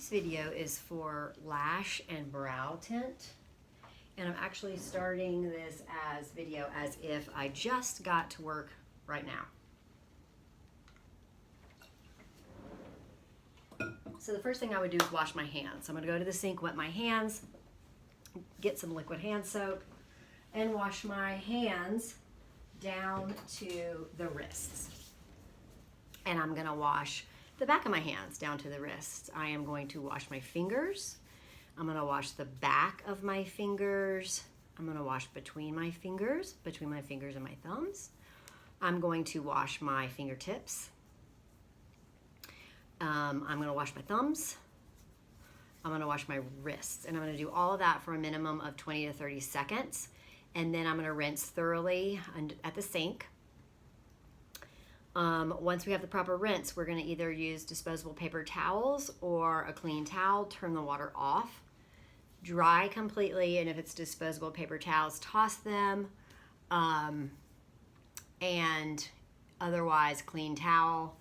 This video is for lash and brow tint, and I'm actually starting this as video as if I just got to work right now. So the first thing I would do is wash my hands. So I'm going to go to the sink, wet my hands, get some liquid hand soap, and wash my hands down to the wrists. And I'm going to wash the back of my hands down to the wrists. I am going to wash my fingers. I'm going to wash the back of my fingers. I'm going to wash between my fingers and my thumbs. I'm going to wash my fingertips. I'm going to wash my thumbs. I'm going to wash my wrists. And I'm going to do all of that for a minimum of 20 to 30 seconds. And then I'm going to rinse thoroughly at the sink. Once we have the proper rinse, we're going to either use disposable paper towels or a clean towel, turn the water off, dry completely, and if it's disposable paper towels, toss them, and otherwise clean towel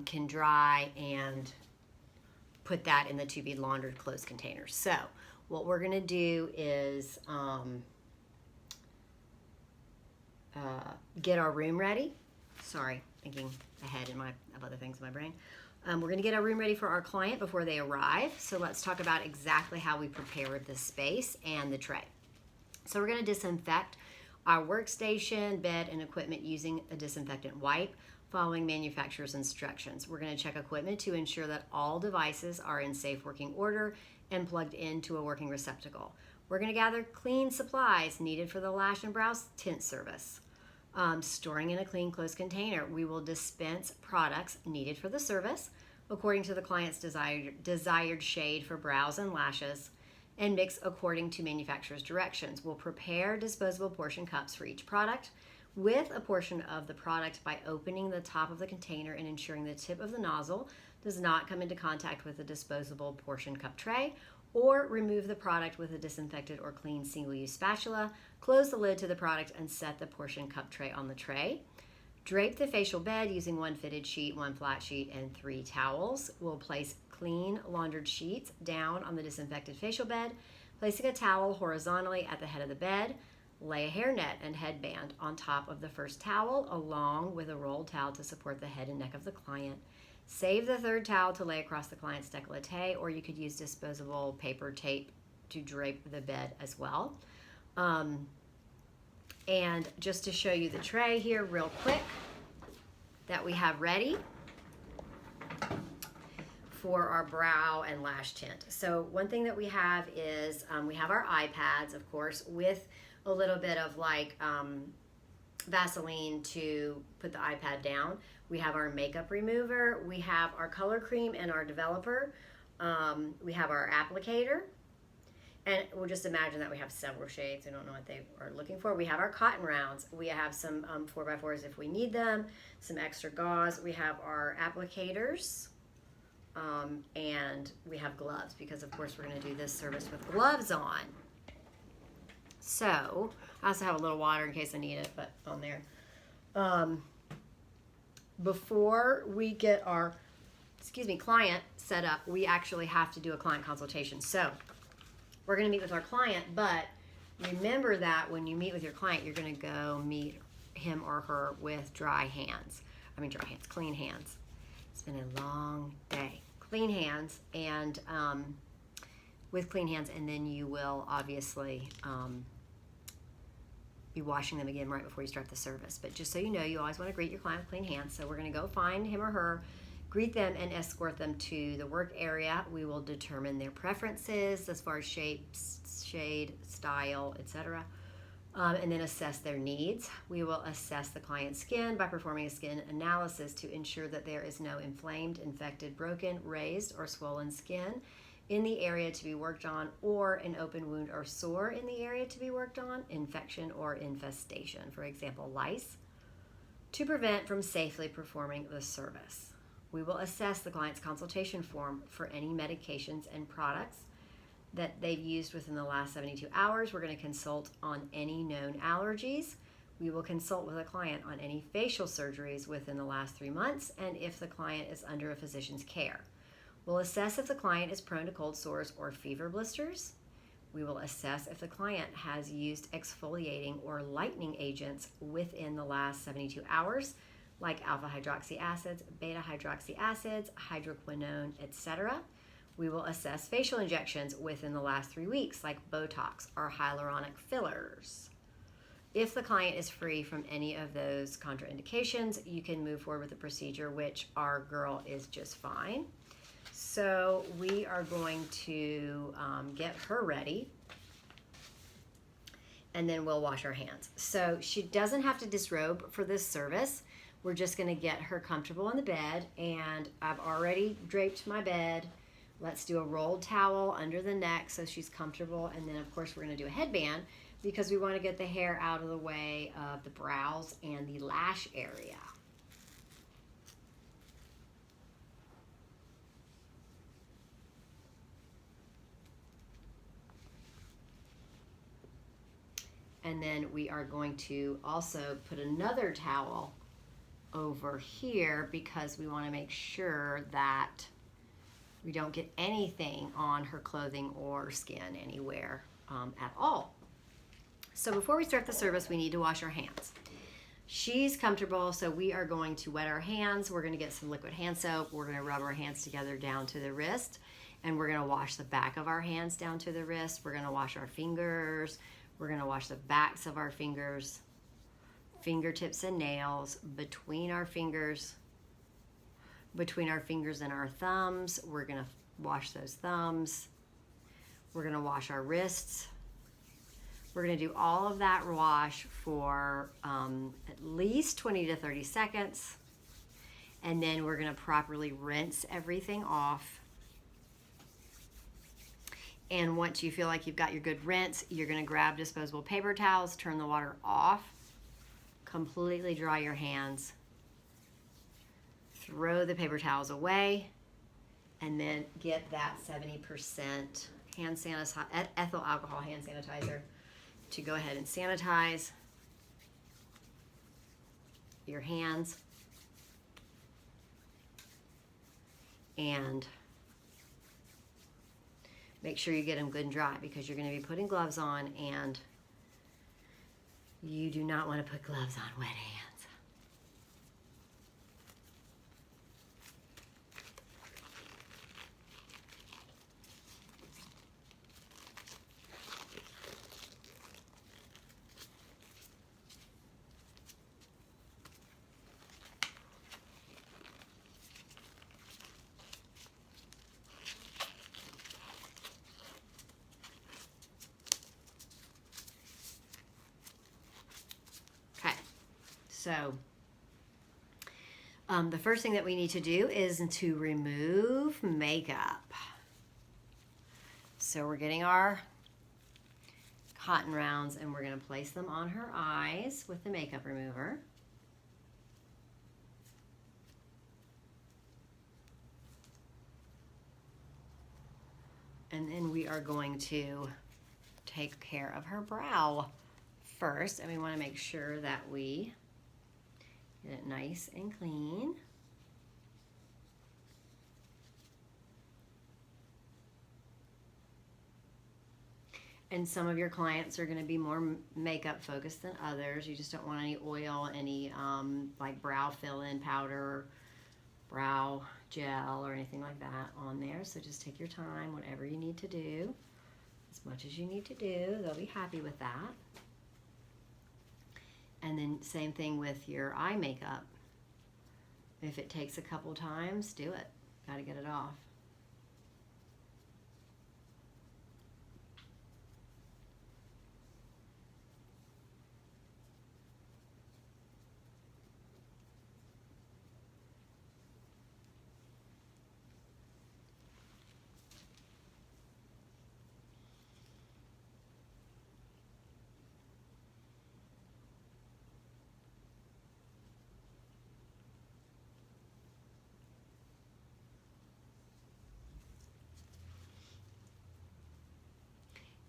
can dry, and put that in the to be laundered closed container. So what we're going to do is get our room ready. Sorry, thinking ahead of other things in my brain. We're going to get our room ready for our client before they arrive. So let's talk about exactly how we prepare the space and the tray. So we're going to disinfect our workstation, bed, and equipment using a disinfectant wipe, following manufacturer's instructions. We're going to check equipment to ensure that all devices are in safe working order and plugged into a working receptacle. We're going to gather clean supplies needed for the lash and brow tint service. Storing in a clean, closed container. We will dispense products needed for the service according to the client's desired shade for brows and lashes, and mix according to manufacturer's directions. We'll prepare disposable portion cups for each product with a portion of the product by opening the top of the container and ensuring the tip of the nozzle does not come into contact with the disposable portion cup tray, or remove the product with a disinfected or clean single-use spatula, close the lid to the product, and set the portion cup tray on the tray. Drape the facial bed using 1 fitted sheet, 1 flat sheet, and 3 towels. We'll place clean laundered sheets down on the disinfected facial bed, placing a towel horizontally at the head of the bed. Lay a hairnet and headband on top of the first towel, along with a rolled towel to support the head and neck of the client. Save the third towel to lay across the client's décolleté, or you could use disposable paper tape to drape the bed as well. And just to show you the tray here real quick that we have ready for our brow and lash tint. So one thing that we have is we have our iPads, of course, with a little bit of like Vaseline to put the iPad down. We have our makeup remover, we have our color cream and our developer, we have our applicator, and we'll just imagine that we have several shades. I don't know what they are looking for. We have our cotton rounds, we have some 4x4s if we need them, some extra gauze, we have our applicators, and we have gloves, because of course we're going to do this service with gloves on. So I also have a little water in case I need it, but on there. Before we get our, client set up, we actually have to do a client consultation. So we're going to meet with our client, but remember that when you meet with your client, you're going to go meet him or her with clean hands. It's been a long day. Clean hands, and with clean hands, and then you will obviously be washing them again right before you start the service. But just so you know, you always want to greet your client with clean hands. So we're going to go find him or her, greet them, and escort them to the work area. We will determine their preferences as far as shapes, shade, style, etc., and then assess their needs. We will assess the client's skin by performing a skin analysis to ensure that there is no inflamed, infected, broken, raised, or swollen skin in the area to be worked on, or an open wound or sore in the area to be worked on, infection or infestation, for example, lice, to prevent from safely performing the service. We will assess the client's consultation form for any medications and products that they've used within the last 72 hours. We're going to consult on any known allergies. We will consult with a client on any facial surgeries within the last 3 months, and if the client is under a physician's care. We'll assess if the client is prone to cold sores or fever blisters. We will assess if the client has used exfoliating or lightening agents within the last 72 hours, like alpha hydroxy acids, beta hydroxy acids, hydroquinone, etc. We will assess facial injections within the last 3 weeks, like Botox or hyaluronic fillers. If the client is free from any of those contraindications, you can move forward with the procedure, which our girl is just fine. So we are going to get her ready, and then we'll wash our hands. So she doesn't have to disrobe for this service. We're just going to get her comfortable in the bed, and I've already draped my bed. Let's do a rolled towel under the neck so she's comfortable, and then of course we're going to do a headband because we want to get the hair out of the way of the brows and the lash area. And then we are going to also put another towel over here because we want to make sure that we don't get anything on her clothing or skin anywhere at all. So before we start the service, we need to wash our hands. She's comfortable, so we are going to wet our hands. We're going to get some liquid hand soap. We're going to rub our hands together down to the wrist, and we're going to wash the back of our hands down to the wrist. We're going to wash our fingers. We're going to wash the backs of our fingers, fingertips and nails, between our fingers and our thumbs. We're going to wash those thumbs. We're going to wash our wrists. We're going to do all of that wash for at least 20 to 30 seconds. And then we're going to properly rinse everything off. And once you feel like you've got your good rinse, you're going to grab disposable paper towels, turn the water off, completely dry your hands, throw the paper towels away, and then get that 70% hand sanitizer, ethyl alcohol hand sanitizer to go ahead and sanitize your hands. And make sure you get them good and dry because you're going to be putting gloves on, and you do not want to put gloves on wet hands. So the first thing that we need to do is to remove makeup. So we're getting our cotton rounds and we're going to place them on her eyes with the makeup remover. And then we are going to take care of her brow first, and we want to make sure that we get it nice and clean. And some of your clients are going to be more makeup focused than others. You just don't want any oil, any like brow fill-in powder, brow gel, or anything like that on there. So just take your time, whatever you need to do, as much as you need to do. They'll be happy with that. And then same thing with your eye makeup. If it takes a couple times, do it. Got to get it off.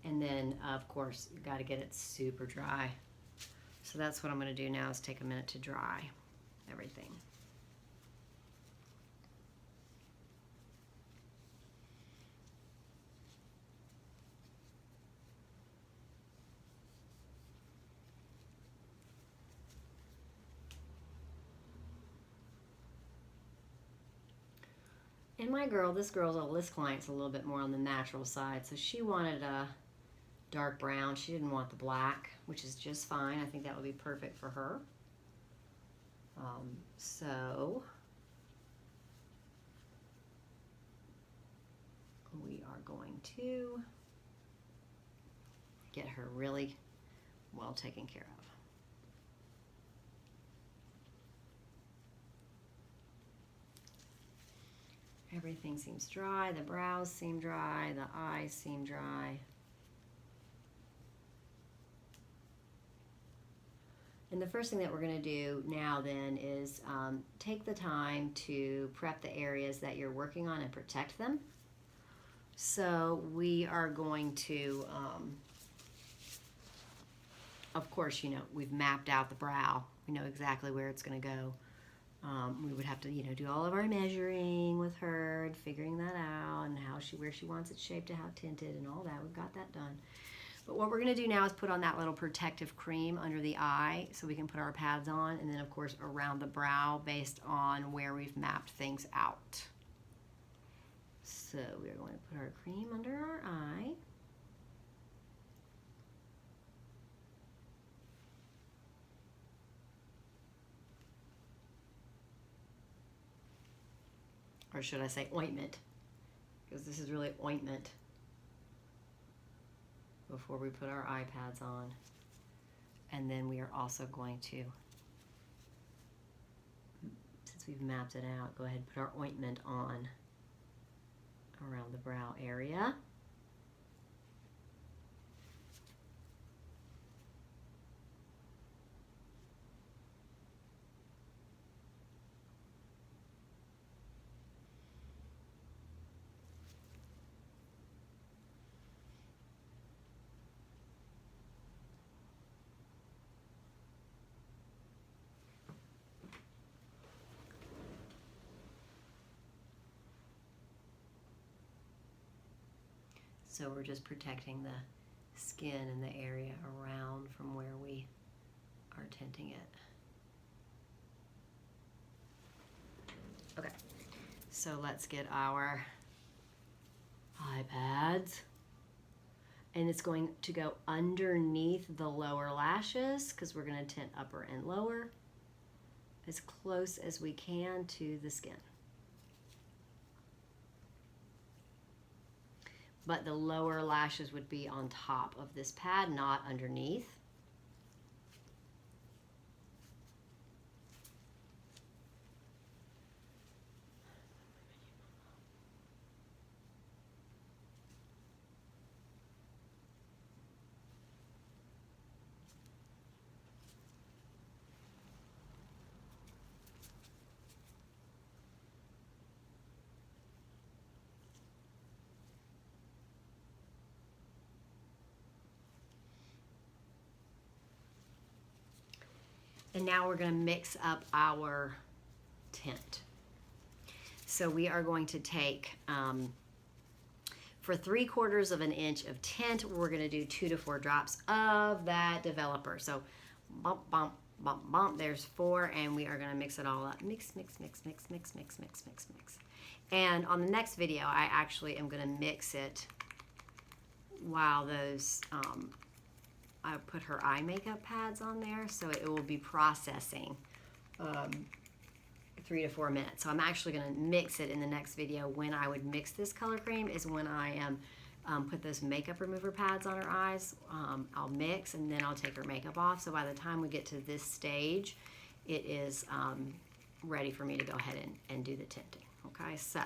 And then, of course, you got to get it super dry. So that's what I'm going to do now, is take a minute to dry everything. And this client's a little bit more on the natural side, so she wanted a dark brown. She didn't want the black, which is just fine. I think that would be perfect for her. So we are going to get her really well taken care of. Everything seems dry. The brows seem dry. The eyes seem dry. And the first thing that we're going to do now then is take the time to prep the areas that you're working on and protect them. So we are going to, of course, you know, we've mapped out the brow. We know exactly where it's going to go. We would have to, you know, do all of our measuring with her and figuring that out and where she wants it shaped and how tinted and all that. We've got that done. But what we're going to do now is put on that little protective cream under the eye so we can put our pads on, and then of course around the brow based on where we've mapped things out. So we're going to put our cream under our eye. Or should I say ointment? Because this is really ointment before we put our eye pads on. And then we are also going to, since we've mapped it out, go ahead and put our ointment on around the brow area. So we're just protecting the skin and the area around from where we are tinting it. Okay, so let's get our eye pads. And it's going to go underneath the lower lashes because we're going to tint upper and lower as close as we can to the skin. But the lower lashes would be on top of this pad, not underneath. And now we're going to mix up our tint. So we are going to take, for 3/4 of an inch of tint, we're going to do 2 to 4 drops of that developer. So bump, bump, bump, bump, there's 4, and we are going to mix it all up. Mix, mix, mix, mix, mix, mix, mix, mix, mix. And on the next video, I actually am going to mix it while those, I put her eye makeup pads on there, so it will be processing 3 to 4 minutes. So I'm actually going to mix it in the next video. When I would mix this color cream is when I am put those makeup remover pads on her eyes. I'll mix and then I'll take her makeup off. So by the time we get to this stage, it is ready for me to go ahead and do the tinting. Okay, so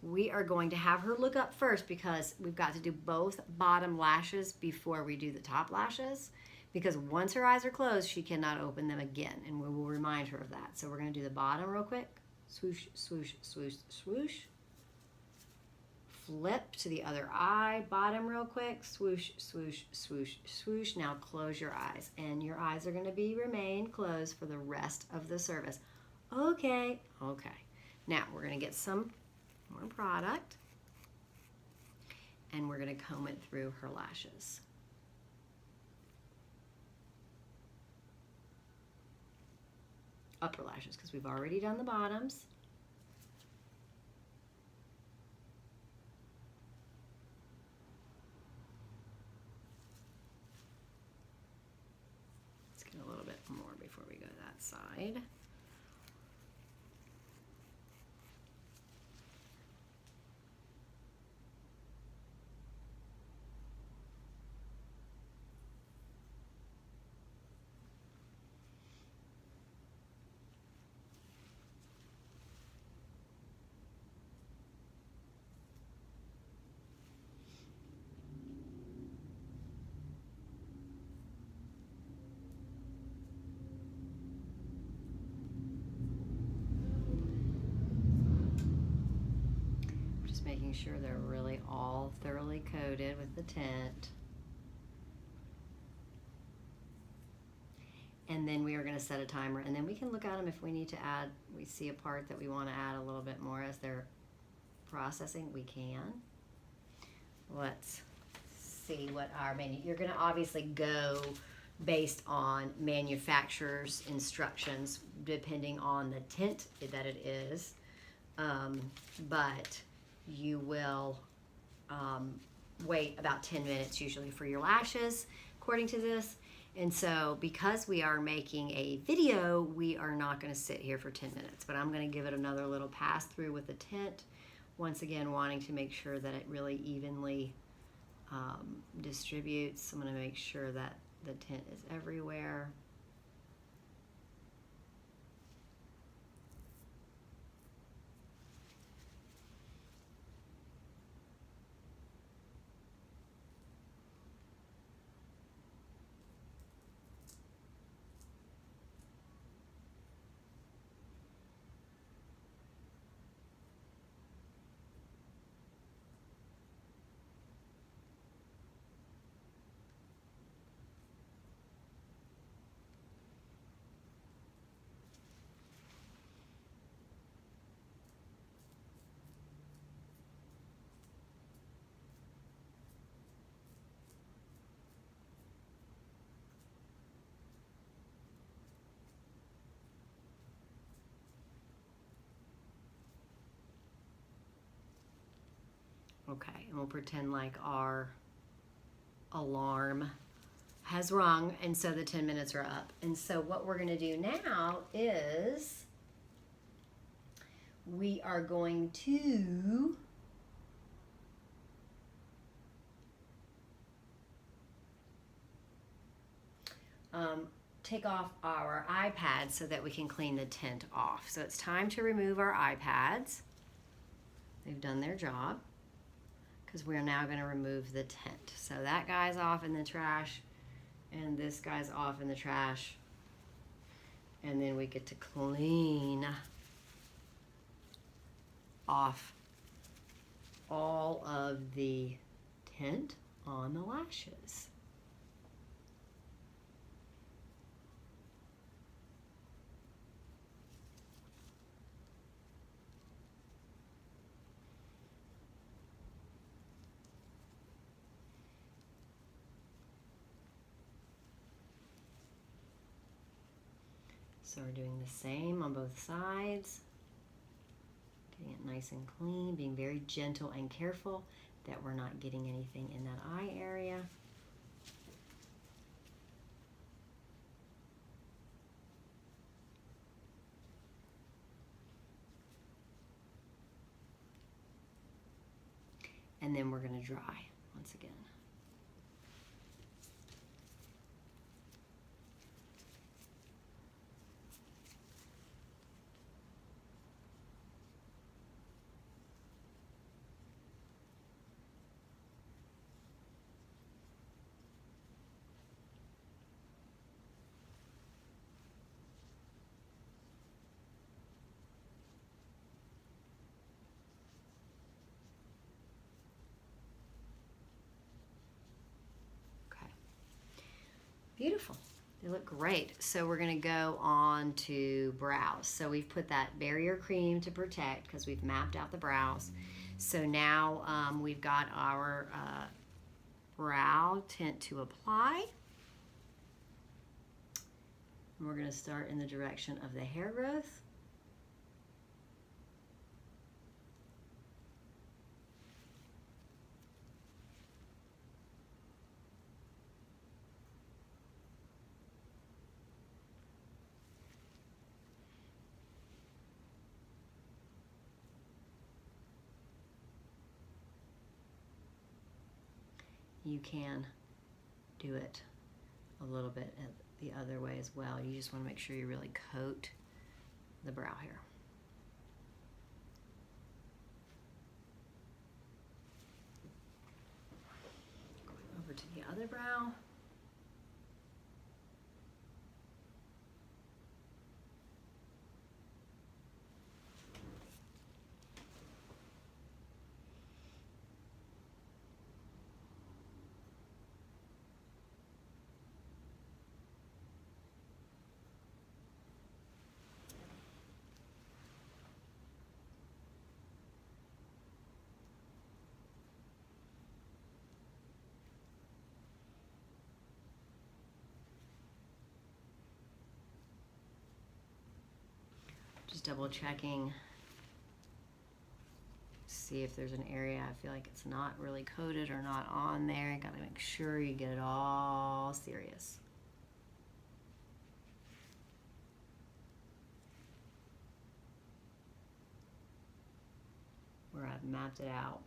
we are going to have her look up first because we've got to do both bottom lashes before we do the top lashes, because once her eyes are closed, she cannot open them again, and we will remind her of that. So we're going to do the bottom real quick. Swoosh, swoosh, swoosh, swoosh. Flip to the other eye, bottom real quick. Swoosh, swoosh, swoosh, swoosh. Now close your eyes, and your eyes are going to remain closed for the rest of the service. Okay, okay. Now we're going to get some more product, and we're going to comb it through her lashes. Upper lashes, because we've already done the bottoms. before we go to that side. Making sure they're really all thoroughly coated with the tint. And then we are going to set a timer, and then we can look at them if we need to add, we see a part that we want to add a little bit more as they're processing, we can. Let's see what our menu, you're going to obviously go based on manufacturer's instructions depending on the tint that it is, but you will wait about 10 minutes usually for your lashes according to this. And so because we are making a video, we are not going to sit here for 10 minutes, but I'm going to give it another little pass through with the tint, once again wanting to make sure that it really evenly distributes. I'm going to make sure that the tint is everywhere. Okay, and we'll pretend like our alarm has rung, and so the 10 minutes are up. And so what we're going to do now is we are going to take off our iPads so that we can clean the tint off. So it's time to remove our iPads. They've done their job, because we're now going to remove the tint. So that guy's off in the trash, and this guy's off in the trash. And then we get to clean off all of the tint on the lashes. So we're doing the same on both sides, getting it nice and clean, being very gentle and careful that we're not getting anything in that eye area. And then we're going to dry once again. Beautiful. They look great. So we're going to go on to brows. So we've put that barrier cream to protect because we've mapped out the brows. So now we've got our brow tint to apply. And we're going to start in the direction of the hair growth. you can do it a little bit the other way as well. You just want to make sure you really coat the brow hair. Going over to the other brow. Just double checking, see if there's an area I feel like it's not really coated or not on there. You gotta make sure you get it all serious. Where I've mapped it out.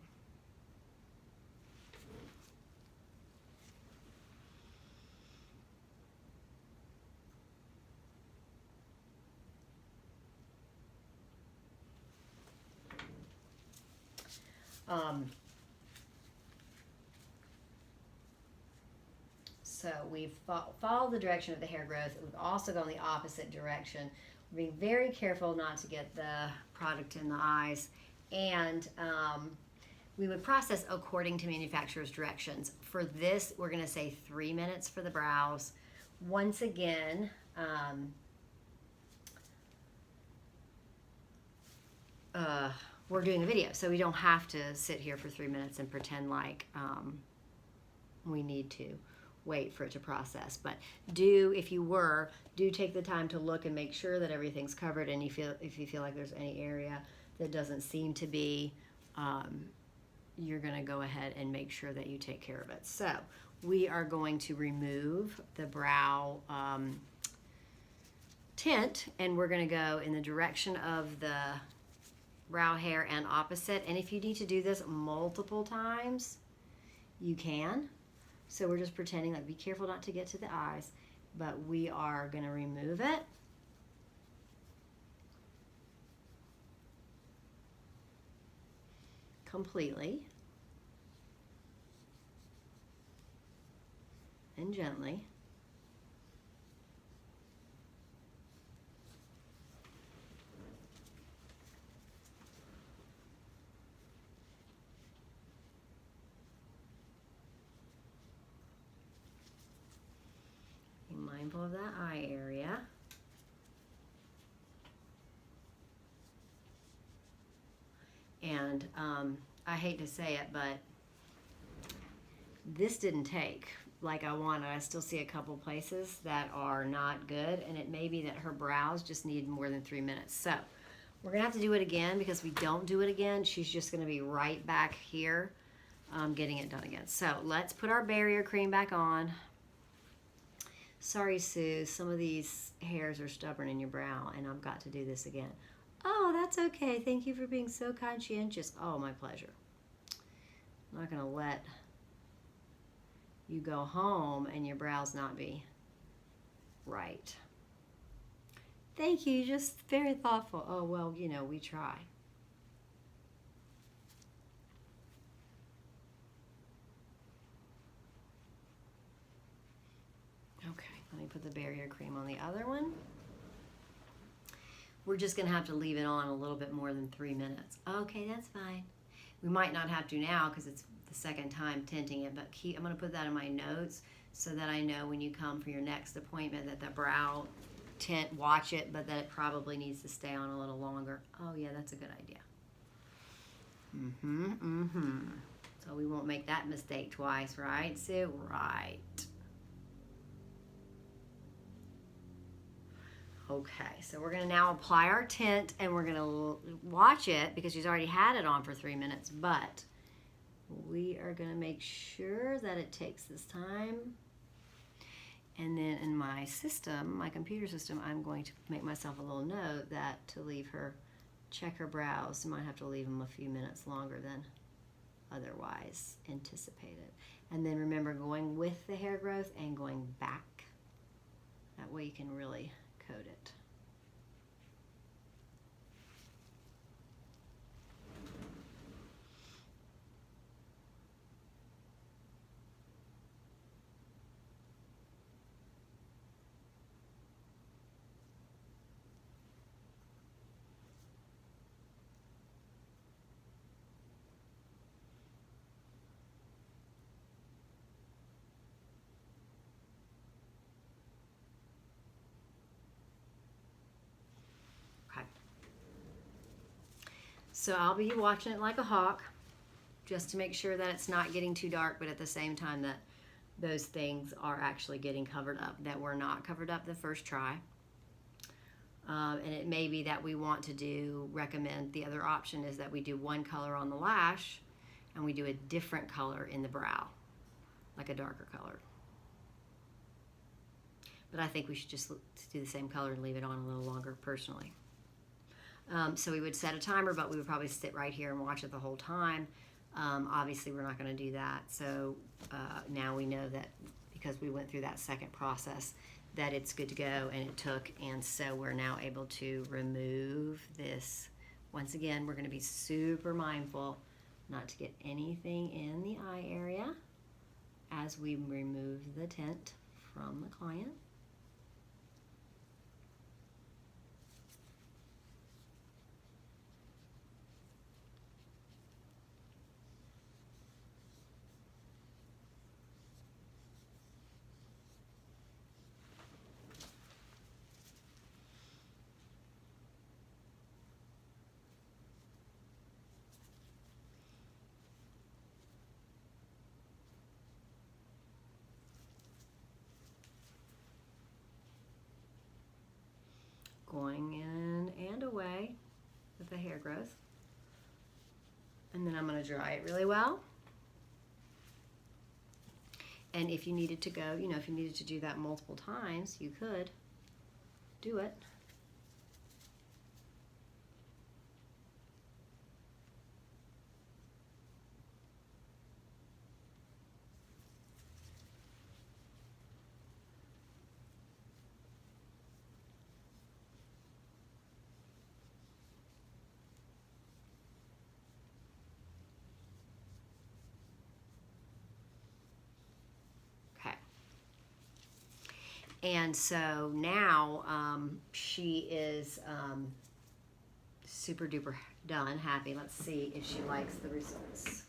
So we've followed the direction of the hair growth. We've also gone the opposite direction. We're being very careful not to get the product in the eyes. And we would process according to manufacturer's directions. For this, we're going to say 3 minutes for the brows. Once again, we're doing a video, so we don't have to sit here for 3 minutes and pretend like we need to wait for it to process. But if you do take the time to look and make sure that everything's covered, and if you feel like there's any area that doesn't seem to be, you're going to go ahead and make sure that you take care of it. So we are going to remove the brow tint, and we're going to go in the direction of the brow hair and opposite. And if you need to do this multiple times, you can. So we're just pretending, like, be careful not to get to the eyes, but we are going to remove it. Completely and gently. Be mindful of that eye area. And I hate to say it, but this didn't take like I wanted. I still see a couple places that are not good, and it may be that her brows just need more than 3 minutes. So we're gonna have to do it again, because if we don't do it again, she's just gonna be right back here getting it done again. So let's put our barrier cream back on. Sorry, Sue, some of these hairs are stubborn in your brow, and I've got to do this again. Oh, that's okay. Thank you for being so conscientious. Oh, my pleasure. I'm not going to let you go home and your brows not be right. Thank you. Just very thoughtful. Oh, well, you know, we try. Okay, let me put the barrier cream on the other one. We're just going to have to leave it on a little bit more than 3 minutes. Okay, that's fine. We might not have to now because it's the second time tinting it, but I'm going to put that in my notes so that I know when you come for your next appointment that the brow tint, watch it, but that it probably needs to stay on a little longer. Oh, yeah, that's a good idea. So we won't make that mistake twice, right, Sue? Right. Okay, so we're going to now apply our tint, and we're going to watch it because she's already had it on for 3 minutes, but we are going to make sure that it takes this time. And then in my system, my computer system, I'm going to make myself a little note that to leave her, check her brows. You might have to leave them a few minutes longer than otherwise anticipated. And then remember, going with the hair growth and going back. That way you can really coat it. So I'll be watching it like a hawk just to make sure that it's not getting too dark, but at the same time that those things are actually getting covered up, that were not covered up the first try. And it may be that we want to recommend the other option is that we do one color on the lash and we do a different color in the brow, like a darker color. But I think we should just do the same color and leave it on a little longer personally. So we would set a timer, but we would probably sit right here and watch it the whole time. Obviously, we're not going to do that. So now we know that because we went through that second process, that it's good to go, and it took. And so we're now able to remove this. Once again, we're going to be super mindful not to get anything in the eye area as we remove the tint from the client. Going in and away with the hair growth. And then I'm going to dry it really well. And if you needed to go, if you needed to do that multiple times, you could do it. And so now she is super duper done, happy. Let's see if she likes the results.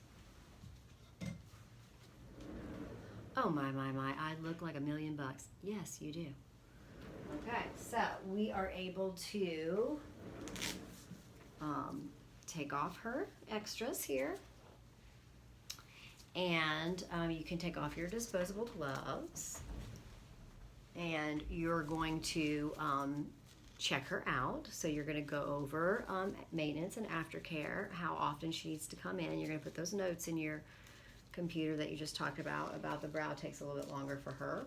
Oh my, I look like $1,000,000. Yes, you do. Okay, so we are able to take off her extras here. And you can take off your disposable gloves. And you're going to check her out. So you're going to go over maintenance and aftercare, how often she needs to come in. You're going to put those notes in your computer that you just talked about the brow takes a little bit longer for her.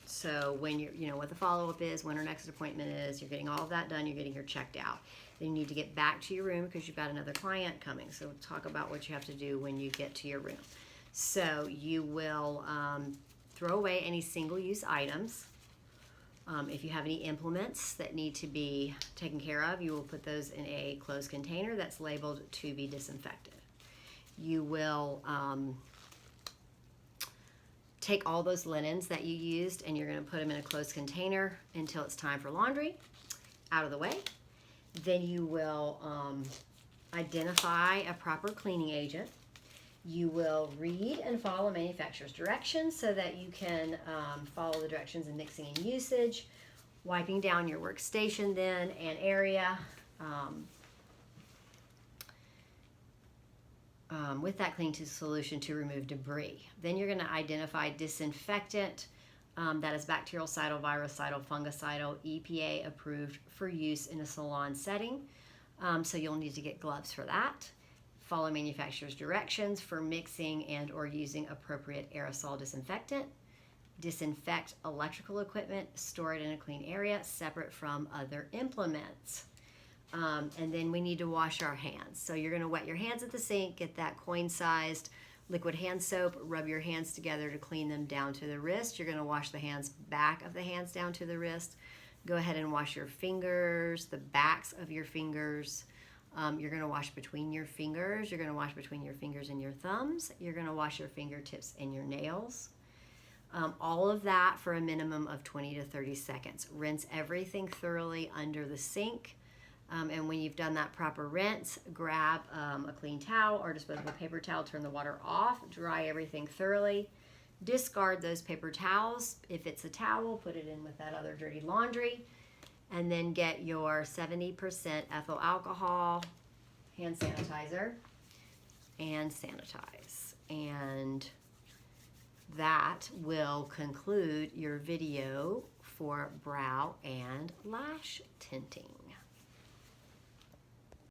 So when you're, what the follow-up is, when her next appointment is, you're getting all of that done, you're getting her checked out. Then you need to get back to your room because you've got another client coming. So we'll talk about what you have to do when you get to your room. So you will throw away any single-use items. If you have any implements that need to be taken care of, you will put those in a closed container that's labeled to be disinfected. You will take all those linens that you used and you're going to put them in a closed container until it's time for laundry, out of the way. Then you will identify a proper cleaning agent. You will read and follow manufacturer's directions so that you can follow the directions in mixing and usage, wiping down your workstation then and area with that clean solution to remove debris. Then you're going to identify disinfectant that is bactericidal, virucidal, fungicidal, EPA approved for use in a salon setting. So you'll need to get gloves for that. Follow manufacturer's directions for mixing and or using appropriate aerosol disinfectant. Disinfect electrical equipment, store it in a clean area separate from other implements. And then we need to wash our hands. So you're going to wet your hands at the sink, get that coin-sized liquid hand soap, rub your hands together to clean them down to the wrist. You're going to wash the back of the hands down to the wrist. Go ahead and wash your fingers, the backs of your fingers. You're going to wash between your fingers. You're going to wash between your fingers and your thumbs. You're going to wash your fingertips and your nails. All of that for a minimum of 20 to 30 seconds. Rinse everything thoroughly under the sink. And when you've done that proper rinse, grab a clean towel or disposable paper towel, turn the water off, dry everything thoroughly. Discard those paper towels. If it's a towel, put it in with that other dirty laundry. And then get your 70% ethyl alcohol hand sanitizer and sanitize. And that will conclude your video for brow and lash tinting.